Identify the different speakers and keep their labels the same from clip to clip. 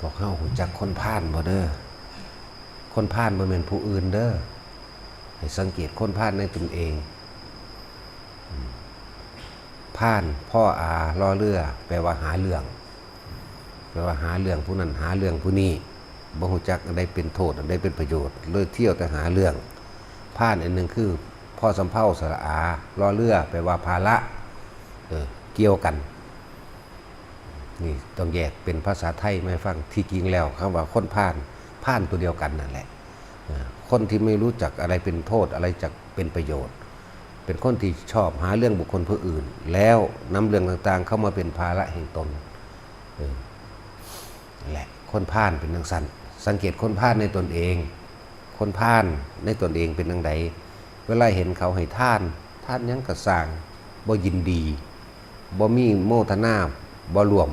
Speaker 1: วกเฮาหูจักคนพาลบ่เด้อคนพาลบ่แม่นผู้อื่นเด้อให้สังเกตคนพาลในตนเองพาลพ่ออาล่อเรือแปลว่าหาเรื่องแปลว่าหาเรื่องผู้นั้นหาเรื่องผู้นี้บ่ฮู้จักอันใดเป็นโทษอันใดเป็นประโยชน์เลยเที่ยวแต่หาเรื่องพาลอันนึงคือพ่อสำเภาสระอาล่อเรือแปลว่าภาระเกี่ยวกันนี่ต้องแยกเป็นภาษาไทยไม่ฟังที่จริงแล้วคำว่าคนพาลตัวเดียวกันนั่นแหละคนที่ไม่รู้จักอะไรเป็นโทษอะไรจักเป็นประโยชน์เป็นคนที่ชอบหาเรื่องบุคคลผู้อื่นแล้วนำเรื่องต่างๆเข้ามาเป็นภาระแห่งตนแหละคนพาลเป็นจังซั่นสังเกตคนพาลในตนเองคนพาลในตนเองเป็นจังไดเวลาเห็นเขาให้ทานหยังก็สร้างบ่ยินดีบ่มีโมทนาบ่รวม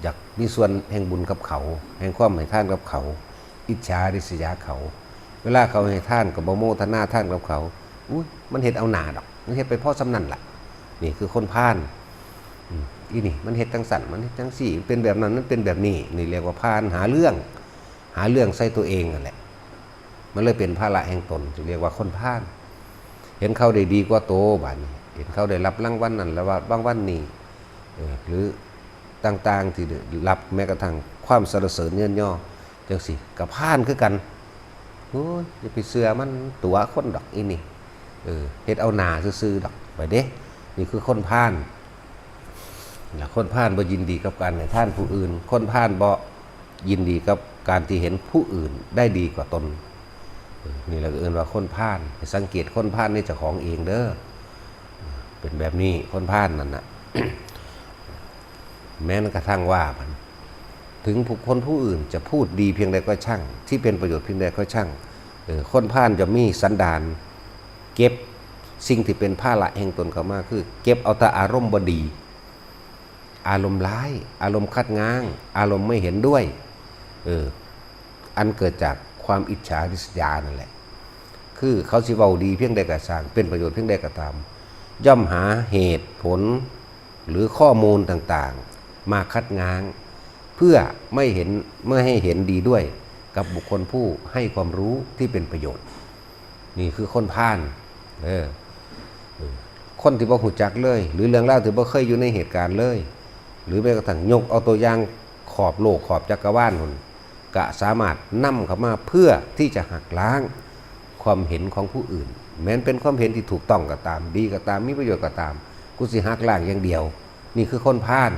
Speaker 1: อยากมีส่วนแห่งบุญกับเขาแห่งความให้ทานกับเขาอิจฉาริษยาเขาเวลาเขาให้ทานก็บ่โมทนาทานกับเขาอุ้ยมันเฮ็ดเอาหน้าดอกมันเฮ็ดไปเพราะสำนั่นล่ะนี่คือคนพาลอีนี่มันเฮ็ดจังสั่นมันเฮ็ดจังสี่เป็นแบบนั้นมันเป็นแบบนี้นี่เรียกว่าพาลหาเรื่องใส่ตัวเองนั่นแหละมันเลยเป็นภาระแห่งตนจึงเรียกว่าคนพาลเห็นเขาได้ดีกว่าโตบัดนี้เห็นเขาได้รับรางวัลนั่นแล้วว่าบางวันนี้หรือต่างๆที่รับแม้กระทั่งความสรรเสริญเยินย่อจังสิกับพาลคือกันโอ้ยอย่าไปเสือมันตัวคนดอกอีนี่เฮ็ดเอาหน้าซื่อๆดอกไปเด้นี่คือคนพาลล่ะคนพาลบ่ยินดีกับการให้ทานผู้อื่นคนพาลบ่ยินดีกับการที่เห็นผู้อื่นได้ดีกว่าตนนี่แหละเอิ้นว่าคนพาลให้สังเกตคนพาลในเจ้าของเองเด้อเป็นแบบนี้คนพาลนั่นน่ะ แม้กระทั่งว่าถึงคนผู้อื่นจะพูดดีเพียงใดก็ช่างที่เป็นประโยชน์เพียงใดก็ช่างคนพาลจะมีสันดานเก็บสิ่งที่เป็นภาระแห่งตนเข้ามาคือเก็บเอาแต่อารมณ์บดีอารมณ์ร้ายอารมณ์คัดง้างอารมณ์ไม่เห็นด้วยอันเกิดจากความอิจฉาริษยานั่นแหละคือเขาสิเว้าดีเพียงใดก็สร้างเป็นประโยชน์เพียงใดก็ตามย่อมหาเหตุผลหรือข้อมูลต่างๆมาคัดง้างเพื่อไม่ให้เห็นดีด้วยกับบุคคลผู้ให้ความรู้ที่เป็นประโยชน์นี่คือคนพาลคนที่บ่รู้จักเลยหรือเรื่องราวที่บ่เคยอยู่ในเหตุการณ์เลยหรือแม้กระทั่งยกเอาตัวอย่างขอบโลกขอบจักรวาลนั่นก็สามารถนำเข้ามาเพื่อที่จะหักล้างความเห็นของผู้อื่นแม้นเป็นความเห็นที่ถูกต้องก็ตามดีก็ตามมีประโยชน์ก็ตามกูสิหักล้างอย่างเดียวนี่คือคนพาล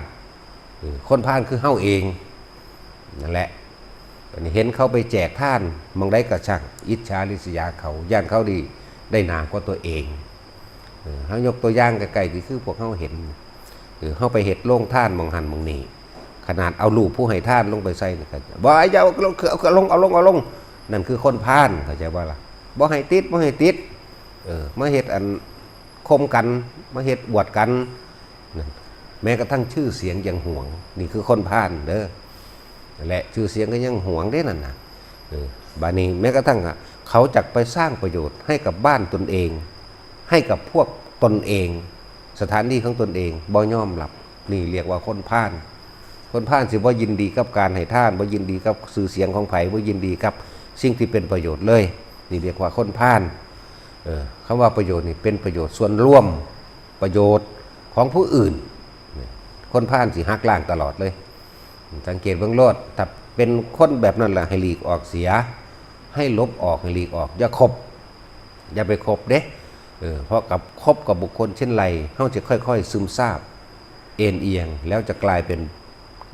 Speaker 1: คนพาลคือเฮาเองนั่นแหละเห็นเขาไปแจกท่านมองได้กระช่างอิจฉาริษยาเขาย่านเขาดีได้หนากว่าตัวเองเฮายกตัวอย่างไกลๆที่คือพวกเฮาเห็นเฮาไปเฮ็ดโรงท่านมองหันมองนี่ขนาดเอารูปผู้ให้ท่านลงไปใส่บ่ไอ้เจ้าเอาลงนั่นคือคนพาลเข้าใจบ่ล่ะบ่ให้ติดมาเฮ็ดอันคมกันมาเฮ็ดบวชกันแม้กระทั่งชื่อเสียงยังห่วงนี่คือคนพาลเด้อและชื่อเสียงก็ยังห่วงได้นั่นน่ะบานี้แม้กระทั่งเขาจักไปสร้างประโยชน์ให้กับบ้านตนเองให้กับพวกตนเองสถานที่ของตนเองบ่ยอมรับนี่เรียกว่าคนพาลสิบ่ยินดีกับการให้ทานบ่ยินดีกับชื่อเสียงของไผบ่ยินดีกับสิ่งที่เป็นประโยชน์เลยนี่เรียกว่าคนพาลคำว่าประโยชน์นี่เป็นประโยชน์ส่วนร่วมประโยชน์ของผู้อื่นคนพาลสิหักล้างตลอดเลยสังเกตเบื้องโลดถ้าเป็นคนแบบนั้นแหละให้หลีกออกเสียให้ลบออกให้หลีกออกอย่าคบอย่าไปคบเด้เพราะกับคบกับบุคคลเช่นไรเขาจะค่อยๆซึมซาบเอ็นเอียงแล้วจะกลายเป็น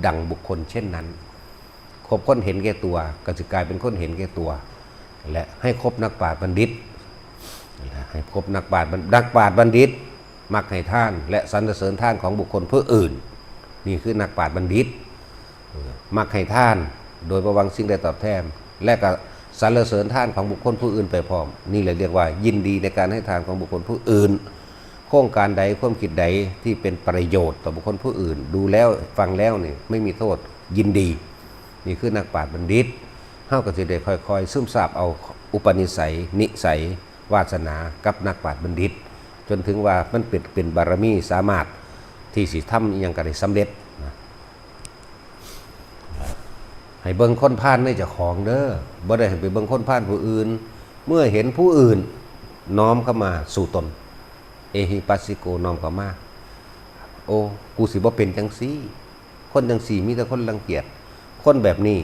Speaker 1: ดังบุคคลเช่นนั้นคบคนเห็นแก่ตัวก็จะกลายเป็นคนเห็นแก่ตัวและให้คบนักปราชญ์บัณฑิตให้คบนักปราชญ์บัณฑิตมักให้ท่านและสรรเสริญท่านของบุคคลผู้อื่นนี่คือนักปราชญ์บัณฑิตมักให้ท่านโดยประวังสิ่งใดตอบแทนและก็สรรเสริญท่านของบุคคลผู้อื่นไปพร้อมนี่เลยเรียกว่ายินดีในการให้ทานของบุคคลผู้อื่นโครงการใดความคิดใดที่เป็นประโยชน์ต่อบุคคลผู้อื่นดูแล้วฟังแล้วนี่ไม่มีโทษยินดีนี่คือนักปราชญ์บัณฑิตเฮาก็สิได้ค่อยๆซึมซาบเอาอุปนิสัยนิสัยวาสนากับนักปราชญ์บัณฑิตจนถึงว่ามันเป็นบารมีสามารถที่สิทำอย่างก็ได้สำเร็จ ให้เบิ่งคนพาลในเจ้าของเด้อบ่ได้ให้ไปเบิ่งคนพาลผู้อื่นเมื่อเห็นผู้อื่นน้อมเข้ามาสู่ตนเอหิปัสสิโกน้อมเข้ามาโอ้กูสิบ่เป็นจังซี่คนจังซี่มีแต่คนรังเกียจคนแบบนี้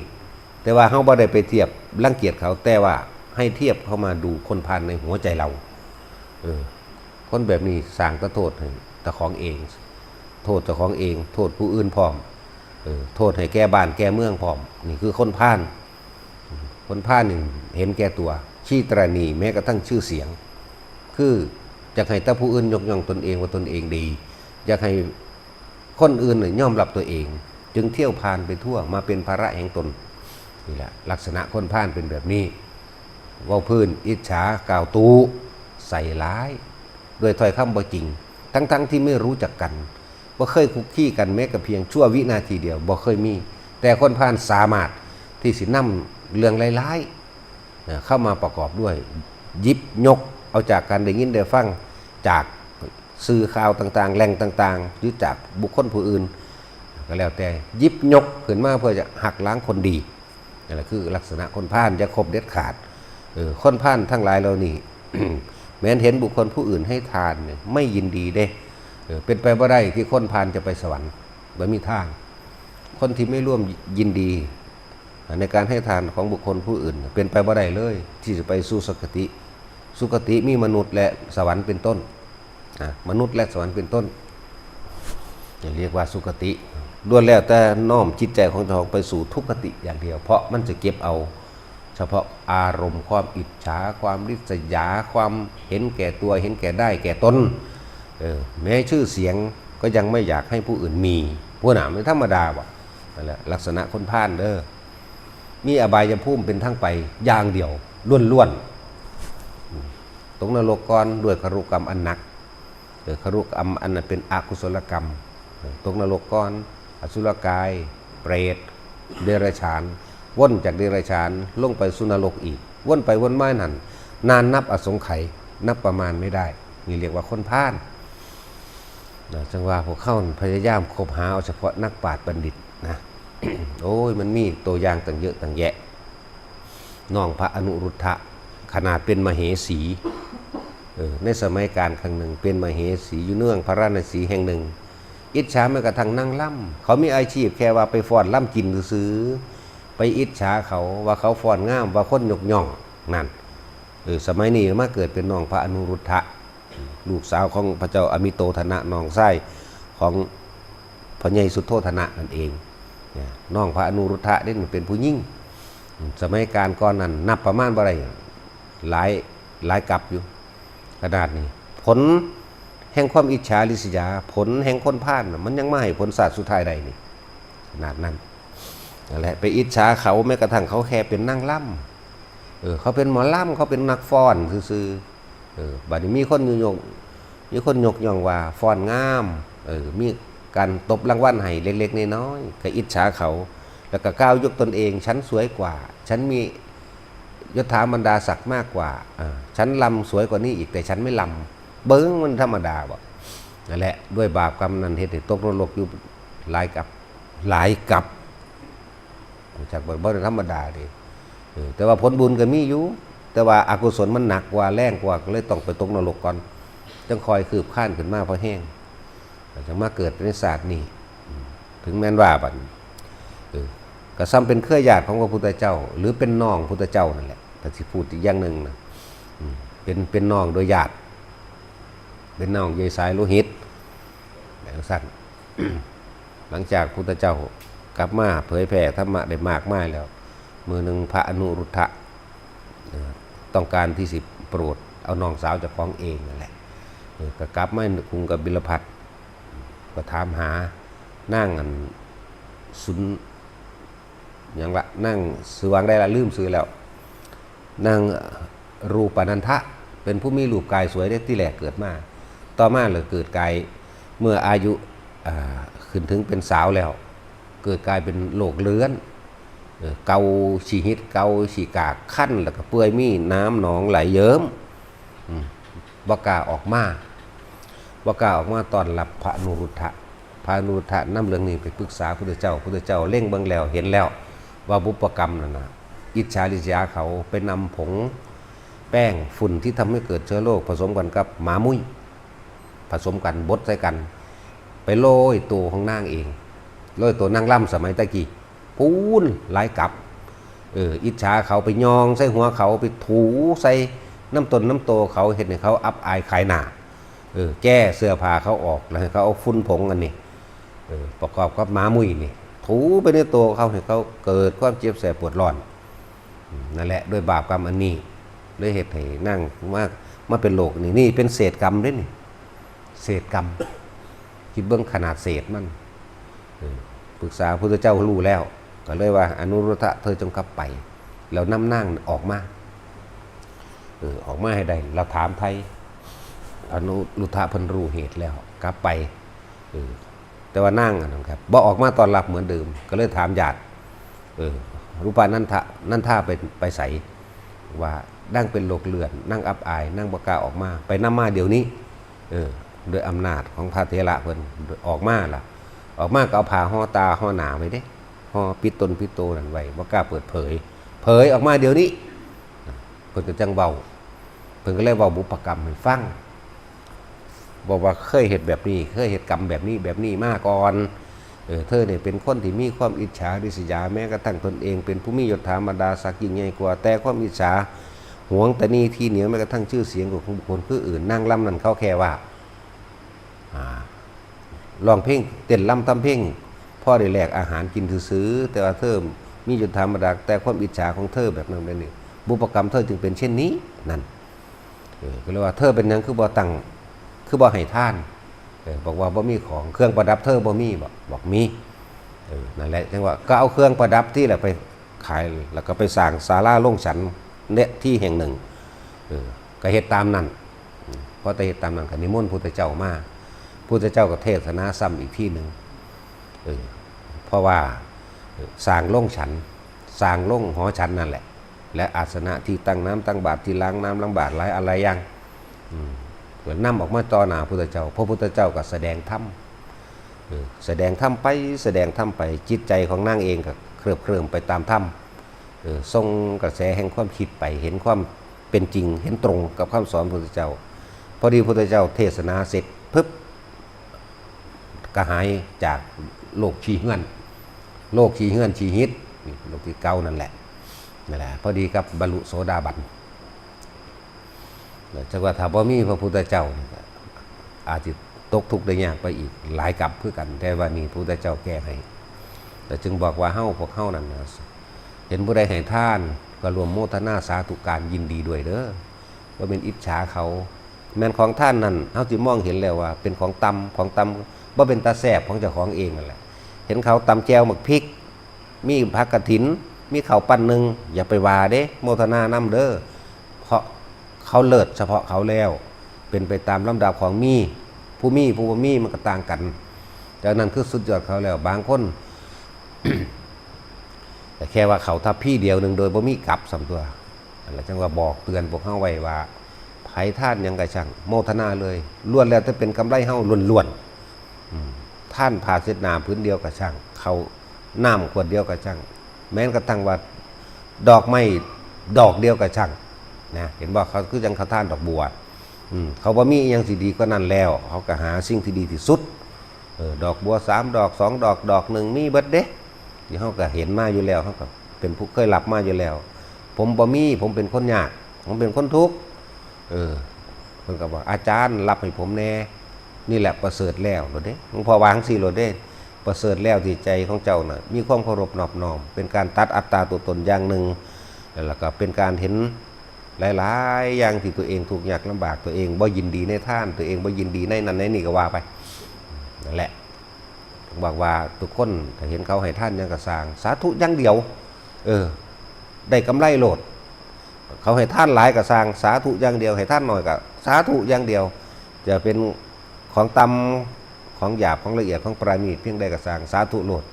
Speaker 1: แต่ว่าเฮาบ่ได้ไปเทียบรังเกียจเขาแต่ว่าให้เทียบเข้ามาดูคนพาลในหัวใจเราคนแบบนี้สร้างแต่โทษให้เจ้าของเองโทษเจ้าของเองโทษผู้อื่นพร้อมโทษให้แก้บ้านแก้เมืองพร้อมนี่คือคนพาลคนพาลนี่เห็นแก่ตัวขี้ตระหนี่แม้กระทั่งชื่อเสียงคืออยากให้แต่ผู้อื่นยกย่องตนเองว่าตนเองดีอยากให้คนอื่นยอมรับตัวเองจึงเที่ยวพาลไปทั่วมาเป็นภาระแห่งตนนี่แหละลักษณะคนพาลเป็นแบบนี้เว้าพื้นอิจฉากล่าวตูใส่ร้ายด้วยถ้อยคำบ่จริงทั้งที่ไม่รู้จักกันบ่เคยคุกคีกันแม้แต่เพียงชั่ววินาทีเดียวบ่เคยมีแต่คนพาลสามารถที่สินำเรื่องร้ายๆเข้ามาประกอบด้วยหยิบยกเอาจากการได้ยินได้ฟังจากสื่อข่าวต่างๆแหล่งต่างๆหรือจากบุคคลผู้อื่นก็แล้วแต่หยิบยกขึ้นมาเพื่อจะหักล้างคนดีนั่นแหละคือลักษณะคนพาลจะคบเด็ดขาดคนพาลทั้งหลายเหล่านี้ แม้นเห็นบุคคลผู้อื่นให้ทานเนี่ยไม่ยินดีเด้เป็นไปบ่ได้ที่คนพาลจะไปสวรรค์บ่มีทางคนที่ไม่ร่วมยินดีในการให้ทานของบุคคลผู้อื่นเป็นไปบ่ได้เลยที่จะไปสู่สุคติสุคติมีมนุษย์และสวรรค์เป็นต้นมนุษย์และสวรรค์เป็นต้นจะเรียกว่าสุคติล้วนแล้วแต่น้อมจิตใจของเราไปสู่ทุกขติอย่างเดียวเพราะมันจะเก็บเอาเฉพาะอารมณ์ความอิจฉาความริษยาความเห็นแก่ตัวเห็นแก่ได้แก่ตนแม้ชื่อเสียงก็ยังไม่อยากให้ผู้อื่นมีผู้หนาไม่ธรรมดาว่ะนั่นแหละลักษณะคนพาลเด้อมีอบายภูมิเป็นทั้งไปอย่างเดียวล้วนๆตรงนรกก่อนด้วยครุกรรมอันหนักครุกรรมอันนั้นเป็นอกุศลกรรมตรงนรกก่อนอสุรกายเปรตเดรัจฉานว่นจากเดรัจฉานลงไปสุนรกอีกว่นไปว่นมานั่นนานนับอสงไขยนับประมาณไม่ได้นี่เรียกว่าคนพาลจังว่าพวกเข้าพยายามคบหาเอาเฉพาะนักปราชญ์บัณฑิตนะ โอ้ยมันมีตัวอย่างต่างเยอะต่างแยะน้องพระอนุรุทธะขนาดเป็นมเหสีในสมัยการครั้งหนึ่งเป็นมเหสีอยู่เนื่องพระราชสีแห่งหนึ่งอิจฉาแม้กระทั่งนั่งล่ำเขามีอาชีพแค่ว่าไปฟ้อนล่ำกินซื้อไปอิจฉาเขาว่าเขาฟ้อนงามว่าคนยกย่องนั่นสมัยนี้มาเกิดเป็นน้องพระอนุรุทธะลูกสาวของพระเจ้าอมิโตธนะน้องไส้ของพระใหญ่สุโธธนะนั่นเองน้องพระอนุรุทธะนี่เป็นผู้ยิ่งสมัยการก่อนนั้นนับประมาณอะไรหลายกับอยู่ขนาดนี้ผลแห่งความอิจฉาริษยาผลแห่งคนพาลมันยังไม่ให้ผลศาสตร์สุดท้ายใดนี่ขนาดนั้นนั่นแหละไปอิจฉาเขาแม้กระทั่งเขาแค่เป็นนั่งล่ำเขาเป็นหมอล่ำเขาเป็นนักฟ้อนซื่อบัดนี้มีคนยกย่องว่าฟ้อนงามมีการตบรางวัลให้เล็กๆน้อยๆก็อิจฉาเขาแล้วก็ก้าวยกตนเองฉันสวยกว่าฉันมียศถาบรรดาศักดิ์มากกว่าฉันลำสวยกว่านี้อีกแต่ฉันไม่ลำเบิ้งมันธรรมดาบ่นั่นแหละด้วยบาปกรรมนั้นเหตุให้ตกนรกอยู่หลายกับจากบ่ธรรมดาดิแต่ว่าผลบุญก็มีอยู่แต่ว่าอกุศลมันหนักกว่าแรงกว่าก็เลยต้องไปตกนรกก่อนจังคอยคืบข้านขึ้นมาพอแห้งจังมาเกิดในศาสตร์นี่ถึงแม้นว่าบัดก็ซ้ำเป็นเครือญาติของพระพุทธเจ้าหรือเป็นน้องพุทธเจ้านั่นแหละแต่ที่พูดอีกอย่างหนึ่งนะเป็นน้องโดยญาติเป็นน้องยายสายโลหิตแบบสั้น หลังจากพุทธเจ้ากลับมาเผยแผ่ธรรมะได้มากมายแล้วมือหนึ่งพระอนุรุทธะต้องการที่สิโปรดเอาน้องสาวจากของเองนั่นแหละก็กลับมาคุงกับบิลพัทก็ถามหานั่งอันสุนอย่างละนั่งสื่อวางได้ละลืมซื้อแล้วนั่งรูปนันทะเป็นผู้มีรูปกายสวยได้ที่แรกเกิดมาต่อมาเลยเกิดกายเมื่ออายุขึ้นถึงเป็นสาวแล้วเกิดกลายเป็นโรคเลื้อนเกาฉีหิตเกาฉีกากขั้นแล้วก็เปื่อยมีน้ำหนองไหลเยิ้มบกาออกมาตอนรับพระอนุรุทธะนำเรื่องนี้ไปปรึกษาพุทธเจ้าเร่งเบิ่งแล้วเห็นแล้ว ว่าบุพกรรมนั่นนะอิจฉาริษยาเขาไปนำผงแป้งฝุ่นที่ทำให้เกิดเชื้อโรคผสมกันกับหมามุ้ยผสมกันบดใส่กันไปโรยตัวของนางเองโรยตัวนางล่ำสมัยตะกี้ปูนหลายกับอิจฉาเขาไปยองใส่หัวเขาไปถูใส่น้ำตนน้ำโตเขาเห็นให้เขาอับอายขายหน้าแก้เสื้อผ้าเขาออกแล้วให้เขาเอาฝุ่นผงอันนี้ประกอบกับหมามุ้ยนี่ถูไปในตัวเขาให้เขาเกิดความเจ็บแสบปวดร้อนนั่นแหละด้วยบาปกรรมอันนี้ด้วยเหตุให้นั่งมาเป็นโรคนี่เป็นเศษกรรมด้วยนี่เศษกรรมคิดเบื้องขนาดเศษมันปรึกษาพระพุทธเจ้ารู้แล้วก็เลยว่าอนุรุทธะเธอจงกลับไปแล้วนำนั่งออกมาออกมาให้ได้เราถามไทยอนุรุทธะเพิ่นรู้เหตุแล้วกลับไปแต่ว่านั่งนะครับบ่ออกมาตอนรับเหมือนเดิมก็เลยถามญาติรูปานันท่าไปใส่ว่านั่งเป็นโรคเลือดนั่งอับอายนั่งบกล้าออกมาไปนำมาเดี๋ยวนี้โดยอำนาจของพระเถระเพิ่นออกมาล่ะออกมาก็เอาผ้าห่อตาห่อหนาไว้เด้ห่อปิดตนปิดโตนั่นไว้บ่กล้าเปิดเผยออกมาเดี๋ยวนี้เพิ่นก็จังเว้าเพิ่นก็เลยเว้าบุพกรรมให้ฟังบอกว่าเคยเห็นแบบนี้เคยเห็นกรรมแบบนี้มาก่อนเธอเนี่ยเป็นคนที่มีความอิจฉาริษยาแม้กระทั่งตนเองเป็นผู้มียศถาบรรดาศักดิ์ยิ่งใหญ่กว่าแต่ความอิจฉาหวงแต่นี่ที่เหนียวแม้กระทั่งชื่อเสียงของบุคคลผู้อื่นนั่งล่ำนั่นเขาแค่ว่าลองเพลงเต้นล่ำทำเพลงพ่อได้แลกอาหารกินซื้อแต่ว่าเธอมียศถาบรรดาแต่ความอิจฉาของเธอแบบนั้นแบบนี้บุพกรรมเธอจึงเป็นเช่นนี้นั่นก็เลยว่าเธอเป็นยังคือบ่ตั้งคือบ่ให้ท่านบอกว่าบ่มีของเครื่องประดับเธอบ่มีบอกมีนั่นแหละจังว่าก็เอาเครื่องประดับที่แหละไปขายแล้วก็ไปสร้างศาลาโล่งฉันเนี่ยที่แห่งหนึ่งก็เฮ็ดตามนั้นพอแต่เฮ็ดตามนั้นก็นิมนต์พุทธเจ้ามาพุทธเจ้าก็เทศนาซ้ำอีกที่หนึ่งเพราะว่าสร้างโล่งฉันสร้างโล่งหอฉันนั่นแหละและอาสนะที่ตั้งน้ำตั้งบาตรที่ล้างน้ำล้างบาตรหลายอะไรอย่างเหมือนนำออกมาต่อหน้าพระพุทธเจ้าพระพุทธเจ้าก็แสดงธรรมแสดงธรรมไปจิตใจของนางเองก็เคลื่อนไปตามธรรมทรงกระแสแห่งความคิดไปเห็นความเป็นจริงเห็นตรงกับคำสอนพระพุทธเจ้าพอดีพระพุทธเจ้าเทศนาเสร็จปึ๊บก็หายจากโลกชีเฮือนชีฮิตโลกที่เก่านั่นแหละพอดีกับบรรลุโสดาบันจังว่าถ้าบ่มีพระพุทธเจ้าอาจจะตกทุกข์ได้ยากไปอีกหลายกับเพื่อกันแต่ว่านี่พระพุทธเจ้าแก้ให้แต่จึงบอกว่าพวกเฮานั่นเห็นผู้ใดให้ทานก็รวมโมทนาสาธุการยินดีด้วยเด้อว่าเป็นอิจฉาเขาแม่นของท่านนั่นเฮาสิมองเห็นแล้วว่าเป็นของตำบ่เป็นตาแซ่บของเจ้าของเองนั่นแหละเห็นเขาตำแจวหมึกพริกมีผักกฐินมีข้าวปั้นนึงอย่าไปว่าเด้โมทนานำเด้อเพราะเขาเลิศเฉพาะเขาแล้วเป็นไปตามลำดับของผู้บ่มีมันก็ต่างกันจากนั้นคือสุดยอดเขาแล้วบางคน แต่แค่ว่าเขาทับพี่เดียวหนึ่งโดยบ่มีกลับสำตัวอะไรจังว่าบอกเตือนพวกเฮาไว้ว่าไผท่านยังกระช่างโมทนาเลยล้วนแล้วจะเป็นกำไรเฮาล้วนๆท่านผ่าเสร็จนาพื้นเดียวกระช่างเขาน้ำขวดเดียวกระช่างแม้กระทั่งว่าดอกไม้ดอกเดียวกระช่างนะเห็นบอกเขาคือจังเขาท่านดอกบัวเขาบ่มีอย่างสิดีก็นั่นแล้วเขาก็หาสิ่งที่ดีที่สุดดอกบัว3 ดอก 2 ดอกดอกหนึ่งมีเบิดเด้ที่เขาก็เห็นมาอยู่แล้วเขาก็เป็นผู้เคยหลับมาอยู่แล้วผมบ่มีผมเป็นคนยากผมเป็นคนทุกข์เพิ่นก็บอกอาจารย์รับให้ผมแน่นี่แหละประเสริฐแล้วโลดเด้หลวงพ่อวางสิโลดเด้ประเสริฐแล้วที่ใจของเจ้าน่ะมีความเคารพนอบน้อมเป็นการตัดอัตตาตัวตนอย่างหนึ่งแล้วก็เป็นการเห็นหลายๆอย่างที่ตัวเองทุกข์ยากลำบากตัวเองบ่ยินดีในท่านตัวเองบ่ยินดีในนั้นในนี่ก็ว่าไปนั่นแหละบอกว่าทุกคนถ้าเห็นเขาให้ท่านยังกระสร้างสาธุอย่างเดียวได้กำไรโหลดเขาให้ท่านหลายกระสร้างสาธุอย่างเดียวให้ท่านหน่อยก็สาธุอย่างเดียวจะเป็นของต่ำของหยาบของละเอียดของปราณีตเพียงใดกระสร้างสาธุโหลด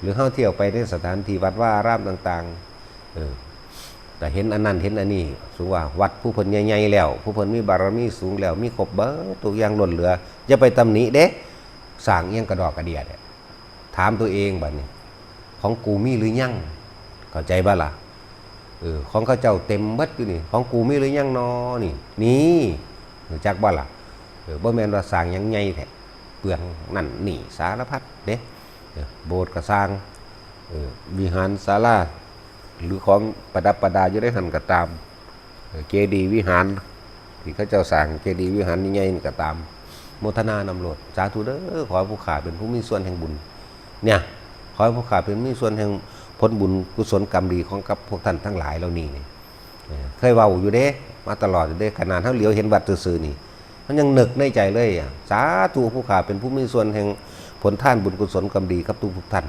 Speaker 1: หรือเข้าเที่ยวไปในสถานที่วัดว่าอารามต่างๆแต่เห็นอันนั้นเห็นอันนี้สูงว่าวัดผู้เพิ่นใหญ่ๆแล้วผู้เพิ่นมีบารมีสูงแล้วมีครบเบิดทุกอย่างล้นเหลืออย่าไปตำหนิเด้สร้างเอียงกระดอกกระเดียดถามตัวเองบัดนี้ของกูมีหรือยัง เข้าใจบ้าล่ะของเขาเจ้าเต็มเบิดอยู่นี่ของกูมีหรือยังนอนี่รู้จักบ้าล่ะบ่แม่นว่าสร้างหยังใหญ่แท้เปลืองนั่นนี่สารพัดเด้โบสถ์ก็สร้างวิหารศาลาหรือของประดับประดาอยู่ในหันก็ตามเจดีย์วิหารที่เขาเจ้าสร้างเจดีย์วิหารใหญ่ๆก็ตามโมทนานำโลดสาธุเด้อขอให้ผู้ข้าเป็นผู้มีส่วนแห่งบุญเนี่ยขอให้ผู้ข้าเป็นมีส่วนแห่งผลบุญกุศลกรรมดีของกับพวกท่านทั้งหลายเหล่านี้นี่เคยเว้าอยู่เด้มาตลอดอยู่เด้ขนาดเฮาเหลียวเห็นวัดซื่อๆนี่มันยังนึกในใจเลยสาธุผู้ข้าเป็นผู้มีส่วนแห่งผลทานบุญกุศลกรรมดีกับทุกท่าน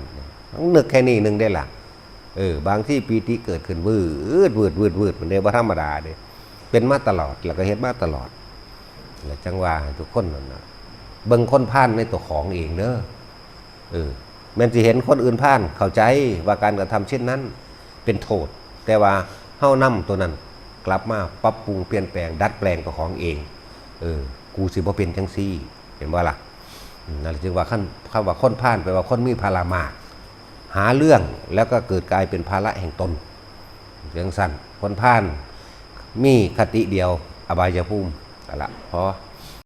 Speaker 1: ต้องนึกแค่นี้นึงได้ล่ะบางที่ปีติเกิดขึ้นวืดมันได้บ่ธรรมดาเด้เป็นมาตลอดแล้วก็เฮ็ดมาตลอดแล้วจังว่าทุกคนนั่นน่ะเบิ่งคนพานในตัวของเองเด้อแม้นสิเห็นคนอื่นพานเข้าใจว่าการกระทำเช่นนั้นเป็นโทษแต่ว่าเฮานำตัวนั้นกลับมาปรับปรุงเปลี่ยนแปลงดัดแปลงตัวของเองกูสิบ่เป็นจังซี่เห็นบ่ล่ะนั่นจึงว่าคำว่าคนพานแปลว่าคนมีภาระมากหาเรื่องแล้วก็เกิดกลายเป็นภาระแห่งตนเรื่องสั้นคนพานมีคติเดียวอบายภูมินั่นละพอ